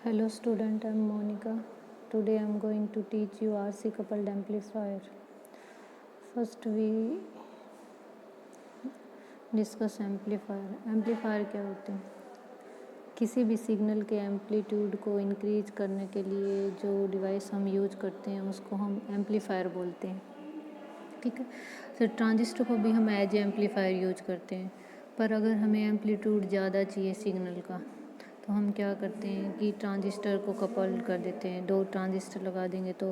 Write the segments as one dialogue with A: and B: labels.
A: Hello student, I am Monica. Today I am going to teach you RC coupled amplifier. First we discuss amplifier. Amplifier क्या होते हैं? किसी भी signal के amplitude को increase करने के लिए जो डिवाइस हम यूज करते हैं उसको हम एम्पलीफायर बोलते हैं। ठीक है, तो ट्रांजिस्टर को भी हम एज एम्पलीफायर यूज करते हैं। पर अगर हमें एम्पलीट्यूड ज़्यादा चाहिए सिग्नल का तो हम क्या करते हैं कि ट्रांजिस्टर को कपल कर देते हैं। 2 ट्रांजिस्टर लगा देंगे तो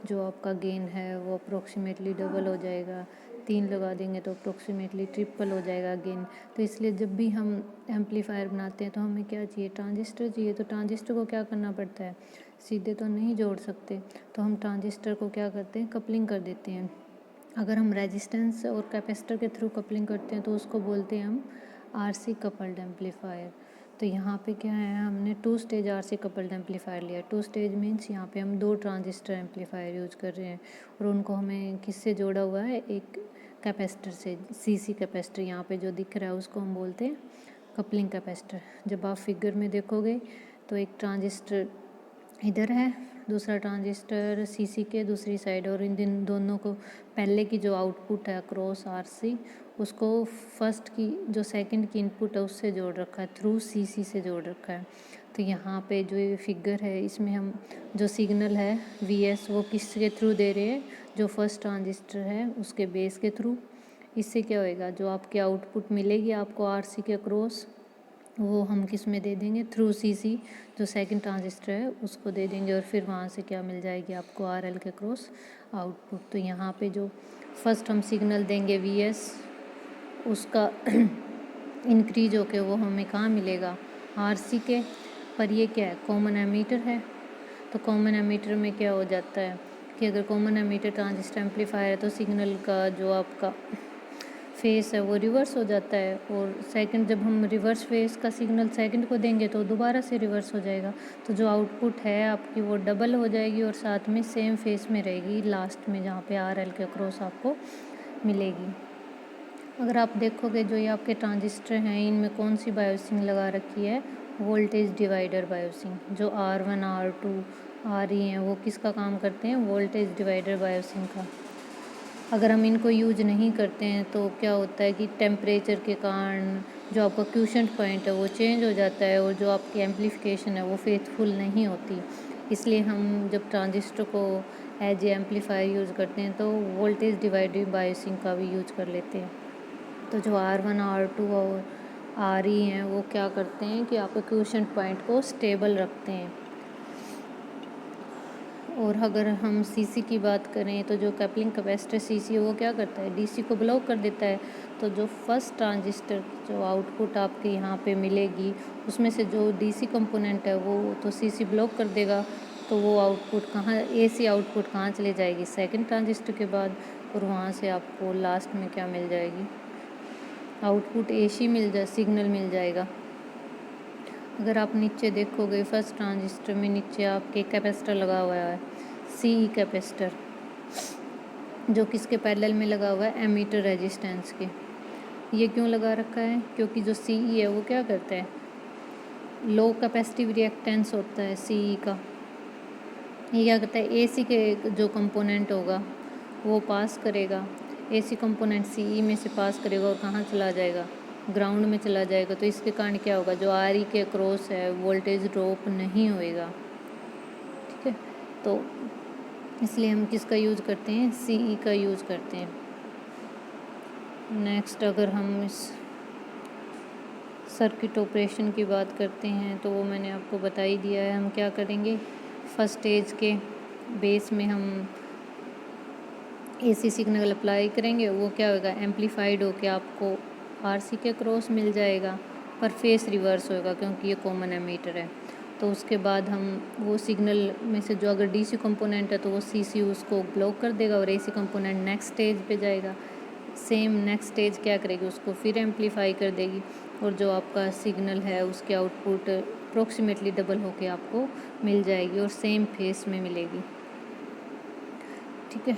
A: जो आपका गेन है वो अप्रोक्सीमेटली डबल हो जाएगा। 3 लगा देंगे तो अप्रोक्सीमेटली ट्रिपल हो जाएगा गेन। तो इसलिए जब भी हम एम्पलीफायर बनाते हैं तो हमें क्या चाहिए, ट्रांजिस्टर चाहिए। तो ट्रांजिस्टर को क्या करना पड़ता है, सीधे तो नहीं जोड़ सकते, तो हम ट्रांजिस्टर को क्या करते हैं, कपलिंग कर देते हैं। अगर हम रेजिस्टेंस और कैपेसिटर के थ्रू कपलिंग करते हैं तो उसको बोलते हैं हम आरसी कपल्ड एम्पलीफायर। तो यहाँ पे क्या है, हमने 2 स्टेज आरसी कपल्ड एम्पलीफायर लिया। 2 स्टेज मीन्स यहाँ पे हम 2 ट्रांजिस्टर एम्पलीफायर यूज कर रहे हैं और उनको हमें किससे जोड़ा हुआ है, एक कैपेसिटर से। सीसी कैपेसिटर यहाँ पे जो दिख रहा है उसको हम बोलते हैं कपलिंग कैपेसिटर। जब आप फिगर में देखोगे तो एक ट्रांजिस्टर इधर है, दूसरा ट्रांजिस्टर सीसी के दूसरी साइड, और इन दोनों को पहले की जो आउटपुट है अक्रॉस आरसी उसको फर्स्ट की जो सेकंड की इनपुट है उससे जोड़ रखा है, थ्रू सीसी से जोड़ रखा है। तो यहाँ पे जो ये फिगर है इसमें हम जो सिग्नल है वीएस वो किसके थ्रू दे रहे हैं, जो फर्स्ट ट्रांजिस्टर है उसके बेस के थ्रू। इससे क्या होएगा, जो आपके आउटपुट मिलेगी आपको आरसी के अक्रॉस वो हम किस में दे देंगे, थ्रू सीसी जो सेकंड ट्रांजिस्टर है उसको दे देंगे, और फिर वहाँ से क्या मिल जाएगी आपको, आरएल के क्रॉस आउटपुट। तो यहाँ पे जो फर्स्ट हम सिग्नल देंगे वीएस उसका इंक्रीज होके वो हमें कहाँ मिलेगा, आरसी के। पर ये क्या है, कॉमन एमीटर है। तो कॉमन एमीटर में क्या हो जाता है कि अगर कॉमन एमीटर ट्रांजिस्टर एम्पलीफायर है तो सिग्नल का जो आपका फेस है वो रिवर्स हो जाता है, और सेकंड जब हम रिवर्स फेस का सिग्नल सेकंड को देंगे तो दोबारा से रिवर्स हो जाएगा। तो जो आउटपुट है आपकी वो डबल हो जाएगी और साथ में सेम फेस में रहेगी लास्ट में, जहाँ पे आरएल के क्रॉस आपको मिलेगी। अगर आप देखोगे जो ये आपके ट्रांजिस्टर हैं इनमें कौन सी बायोसिंग लगा रखी है, वोल्टेज डिवाइडर बायोसिंग। जो R1 R2 RE हैं वो किसका काम करते हैं, वोल्टेज डिवाइडर बायोसिंग का। अगर हम इनको यूज नहीं करते हैं तो क्या होता है कि टेम्परेचर के कारण जो आपका क्यूशेंट पॉइंट है वो चेंज हो जाता है और जो आपकी एम्पलीफिकेशन है वो फेथफुल नहीं होती। इसलिए हम जब ट्रांजिस्टर को एज ए एम्पलीफायर यूज़ करते हैं तो वोल्टेज डिवाइडर बायोसिंग का भी यूज कर लेते हैं। तो जो R1 R2 और RE हैं वो क्या करते हैं कि आपके क्यूशेंट पॉइंट को स्टेबल रखते हैं। और अगर हम सीसी की बात करें तो जो कपलिंग कैपेसिटर सीसी वो क्या करता है, डीसी को ब्लॉक कर देता है। तो जो फर्स्ट ट्रांजिस्टर जो आउटपुट आपके यहाँ पे मिलेगी उसमें से जो डीसी कंपोनेंट है वो तो सीसी ब्लॉक कर देगा। तो वो आउटपुट कहाँ, एसी आउटपुट कहाँ चले जाएगी, सेकंड ट्रांजिस्टर के बाद, और वहाँ से आपको लास्ट में क्या मिल जाएगी, आउटपुट एसी सिग्नल मिल जाएगा। अगर आप नीचे देखोगे फर्स्ट ट्रांजिस्टर में नीचे आपके कैपेसिटर लगा हुआ है, सीई कैपेसिटर, जो किसके पैरेलल में लगा हुआ है, एमीटर रेजिस्टेंस के। ये क्यों लगा रखा है, क्योंकि जो सीई है वो क्या करता है, लो कैपेसिटिव रिएक्टेंस होता है सीई का। ये क्या करता है, एसी के जो कंपोनेंट होगा वो पास करेगा, एसी कंपोनेंट सीई में से पास करेगा और कहाँ चला जाएगा, ग्राउंड में चला जाएगा। तो इसके कारण क्या होगा, जो आरई के क्रॉस है वोल्टेज ड्रॉप नहीं होएगा। ठीक है, तो इसलिए हम किसका यूज़ करते हैं, सीई का यूज़ करते हैं। नेक्स्ट अगर हम इस सर्किट ऑपरेशन की बात करते हैं तो वो मैंने आपको बता ही दिया है। हम क्या करेंगे, फर्स्ट स्टेज के बेस में हम एसी सिग्नल अप्लाई करेंगे, वो क्या होगा, एम्पलीफाइड होकर आपको आरसी के क्रॉस मिल जाएगा, पर फेस रिवर्स होएगा क्योंकि ये कॉमन एमीटर है। तो उसके बाद हम वो सिग्नल में से जो अगर डीसी कंपोनेंट है तो वो सीसी उसको ब्लॉक कर देगा और एसी कंपोनेंट नेक्स्ट स्टेज पे जाएगा। सेम नेक्स्ट स्टेज क्या करेगी, उसको फिर एम्पलीफाई कर देगी, और जो आपका सिग्नल है उसके आउटपुट अप्रोक्सीमेटली डबल होके आपको मिल जाएगी और सेम फेस में मिलेगी। ठीक है,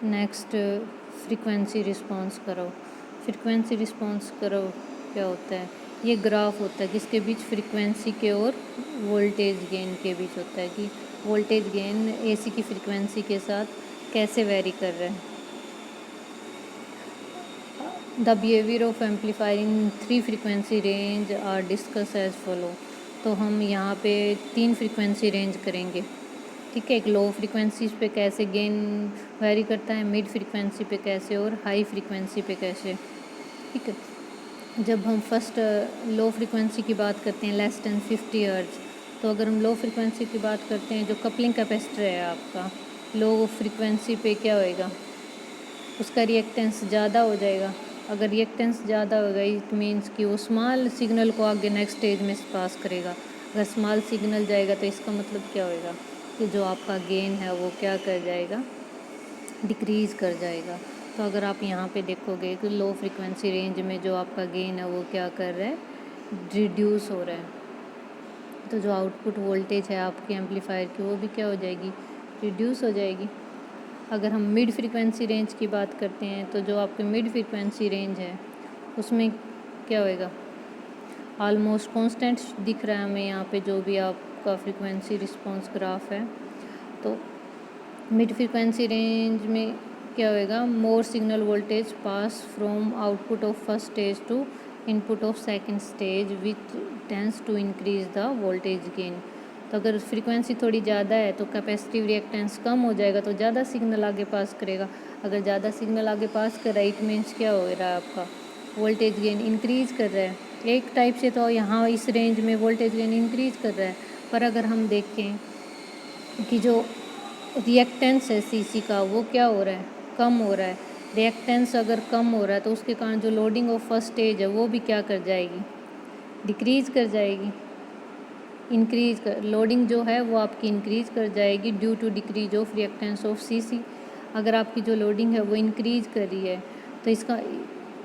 A: नेक्स्ट फ्रीक्वेंसी रिस्पॉन्स करो। फ्रीक्वेंसी रिस्पॉन्स करो क्या होता है ये ग्राफ होता है किसके बीच, फ्रीक्वेंसी के और वोल्टेज गेन के बीच होता है कि वोल्टेज गेन एसी की फ्रीक्वेंसी के साथ कैसे वेरी कर रहा है। The behaviour of amplifier in 3 frequency range are discuss as follow. तो हम यहाँ पे 3 फ्रीक्वेंसी रेंज करेंगे, ठीक है। एक लो फ्रीक्वेंसी पे कैसे गेन वेरी करता है, मिड फ्रीक्वेंसी पे कैसे और हाई फ्रीक्वेंसी पे कैसे, ठीक है। जब हम फर्स्ट लो फ्रीक्वेंसी की बात करते हैं लेस देन 50 हर्ट्ज, तो अगर हम लो फ्रीक्वेंसी की बात करते हैं, जो कपलिंग कैपेसिटर है आपका लो फ्रीक्वेंसी पे क्या होएगा, उसका रिएक्टेंस ज़्यादा हो जाएगा। अगर रिएक्टेंस ज़्यादा होगा इट मीन्स कि वो स्मॉल सिग्नल को आगे नेक्स्ट स्टेज में पास करेगा। अगर स्मॉल सिग्नल जाएगा तो इसका मतलब क्या होएगा कि जो आपका गेन है वो क्या कर जाएगा, डिक्रीज़ कर जाएगा। तो अगर आप यहाँ पे देखोगे कि लो फ्रीक्वेंसी रेंज में जो आपका गेन है वो क्या कर रहा है, रिड्यूस हो रहा है। तो जो आउटपुट वोल्टेज है आपके एम्पलीफायर की वो भी क्या हो जाएगी, रिड्यूस हो जाएगी। अगर हम मिड फ्रीक्वेंसी रेंज की बात करते हैं तो जो आपके मिड फ्रीक्वेंसी रेंज है उसमें क्या होएगा, ऑलमोस्ट कांस्टेंट दिख रहा है हमें यहाँ पे जो भी आपका फ्रीक्वेंसी रिस्पांस ग्राफ है। तो मिड फ्रीक्वेंसी रेंज में क्या होएगा, more signal voltage pass from output of first stage to input of second stage which tends to increase the voltage gain. तो अगर फ्रीक्वेंसी थोड़ी ज़्यादा है तो कैपेसिटिव रिएक्टेंस कम हो जाएगा, तो ज़्यादा सिग्नल आगे पास करेगा। अगर ज़्यादा सिग्नल आगे पास कर रहा है इट मीन्स क्या हो रहा है, आपका वोल्टेज गेन इंक्रीज़ कर रहा है। एक टाइप से तो यहाँ इस रेंज में वोल्टेज गेन इंक्रीज़ कर रहा है, पर अगर हम देखें कि जो रिएक्टेंस है सीसी का वो क्या हो रहा है, कम हो रहा है। रिएक्टेंस अगर कम हो रहा है तो उसके कारण जो लोडिंग ऑफ फर्स्ट स्टेज है वो भी क्या कर जाएगी, डिक्रीज़ कर जाएगी। इंक्रीज कर लोडिंग जो है वो आपकी इंक्रीज़ कर जाएगी due to decrease of reactance of CC. अगर आपकी जो लोडिंग है वो इंक्रीज़ कर रही है तो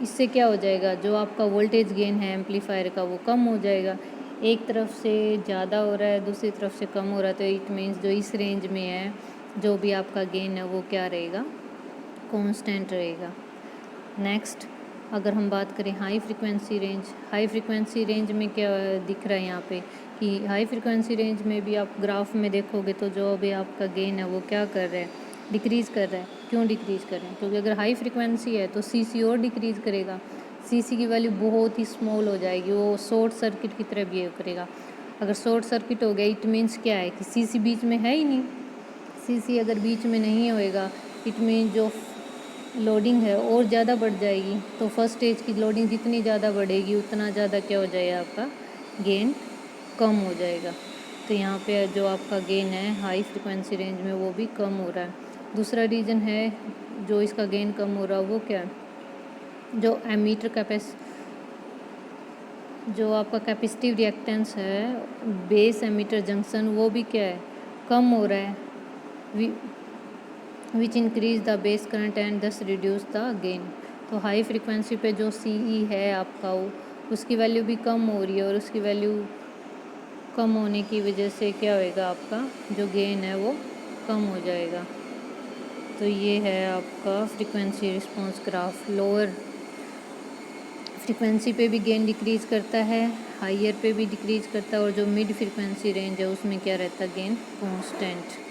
A: इससे क्या हो जाएगा, जो आपका वोल्टेज गेन है एम्पलीफायर का वो कम हो जाएगा। एक तरफ से ज़्यादा हो रहा है दूसरी तरफ से कम हो रहा है, तो इट मीन्स जो इस रेंज में है जो भी आपका गेन है वो क्या रहेगा, कांस्टेंट रहेगा। नेक्स्ट अगर हम बात करें high frequency range, high frequency range में क्या दिख रहा है यहाँ पे कि हाई फ्रीक्वेंसी रेंज में भी आप ग्राफ में देखोगे तो जो भी आपका गेन है वो क्या कर रहा है, डिक्रीज़ कर रहा है। क्यों डिक्रीज़ कर रहे हैं, क्योंकि अगर हाई फ्रीक्वेंसी है तो सीसी और डिक्रीज़ करेगा। सीसी की वैल्यू बहुत ही स्मॉल हो जाएगी, वो शॉर्ट सर्किट की तरह बिहेव करेगा। अगर शॉर्ट सर्किट हो गया इट मीन्स क्या है कि सीसी बीच में है ही नहीं। सीसी अगर बीच में नहीं होएगा इट मीन जो लोडिंग है और ज़्यादा बढ़ जाएगी। तो फर्स्ट स्टेज की लोडिंग जितनी ज़्यादा बढ़ेगी उतना ज़्यादा क्या हो जाएगा, आपका गेन कम हो जाएगा। तो यहाँ पे जो आपका गेन है हाई फ्रिक्वेंसी रेंज में वो भी कम हो रहा है। दूसरा रीज़न है जो इसका गेन कम हो रहा है वो क्या है, जो एमीटर जो आपका कैपेसिटिव रिएक्टेंस है बेस एमीटर जंक्शन वो भी क्या है, कम हो रहा है। Which increase the base current and दस रिड्यूस द गेन। तो हाई फ्रिक्वेंसी पे जो CE है आपका उसकी वैल्यू भी कम हो रही है और उसकी वैल्यू कम होने की वजह से क्या होएगा, आपका जो गेन है वो कम हो जाएगा। तो ये है आपका frequency response graph. Lower frequency पे भी गेन डिक्रीज़ करता है, हाइयर पे भी डिक्रीज़ करता है, और जो मिड फ्रीक्वेंसी रेंज है उसमें क्या रहता है, गेन कांस्टेंट।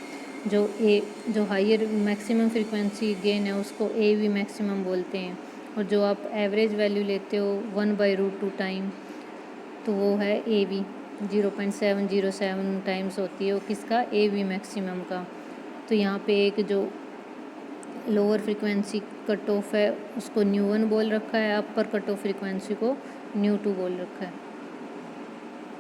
A: जो हाइयर मैक्सिमम फ्रीक्वेंसी गेन है उसको AV मैक्सिमम बोलते हैं, और जो आप एवरेज वैल्यू लेते हो 1/√2 टाइम तो वो है AV 0.707 टाइम्स होती है वो किसका, AV मैक्सिमम का। तो यहाँ पे एक जो लोअर फ्रीक्वेंसी कट ऑफ है उसको न्यू1 बोल रखा है, अपर कट ऑफ फ्रीक्वेंसी को न्यू2 बोल रखा है।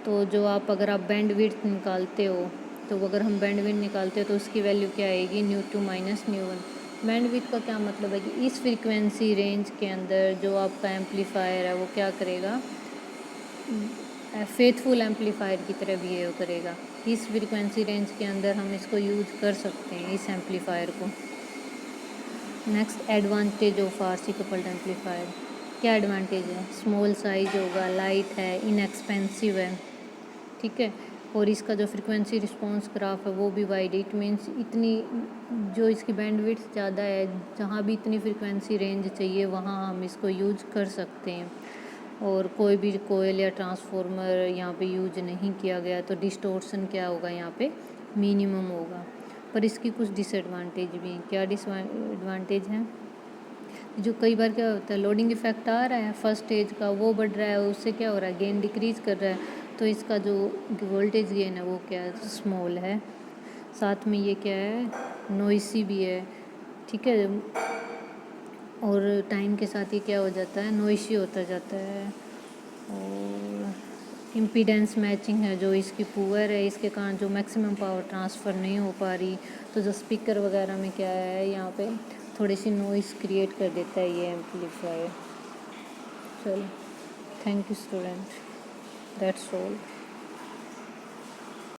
A: तो जो अगर आप बैंड विड्थ निकालते हो तो अगर हम बैंड विड्थ निकालते हो तो उसकी वैल्यू क्या आएगी, न्यू2 माइनस न्यू1। बैंड विड्थ का क्या मतलब है कि इस फ्रीक्वेंसी रेंज के अंदर जो आपका एम्पलीफायर है वो क्या करेगा, फेथफुल एम्पलीफायर की तरह बिहेव करेगा। इस फ्रीक्वेंसी रेंज के अंदर हम इसको यूज कर सकते हैं इस एम्पलीफायर को। Next advantage of RC coupled amplifier, क्या एडवांटेज है, स्मॉल साइज होगा, लाइट है, इनएक्सपेंसिव है, ठीक है, और इसका जो फ्रीक्वेंसी रिस्पांस ग्राफ है वो भी वाइड। इट मीन्स इतनी जो इसकी बैंडविड्थ ज़्यादा है, जहाँ भी इतनी फ्रीक्वेंसी रेंज चाहिए वहाँ हम इसको यूज कर सकते हैं। और कोई भी कोयल या ट्रांसफॉर्मर यहाँ पे यूज नहीं किया गया तो डिस्टॉर्शन क्या होगा, यहाँ पे मिनिमम होगा। पर इसकी कुछ डिसएडवांटेज भी हैं। क्या डिसएडवांटेज हैं? जो कई बार क्या होता है, लोडिंग इफेक्ट आ रहा है फर्स्ट स्टेज का, वो बढ़ रहा है, उससे क्या हो रहा है, गेन डिक्रीज कर रहा है, तो इसका जो वोल्टेज गेन है वो क्या है, स्मॉल है। साथ में ये क्या है, नॉइसी भी है, ठीक है। और टाइम के साथ ये क्या हो जाता है, नॉइसी होता जाता है। और इम्पीडेंस मैचिंग है जो इसकी पुअर है, इसके कारण जो मैक्सिमम पावर ट्रांसफ़र नहीं हो पा रही, तो जो स्पीकर वगैरह में क्या है, यहाँ पे थोड़ी सी नॉइस क्रिएट कर देता है ये एम्पलीफायर। चलो, thank you student, that's all.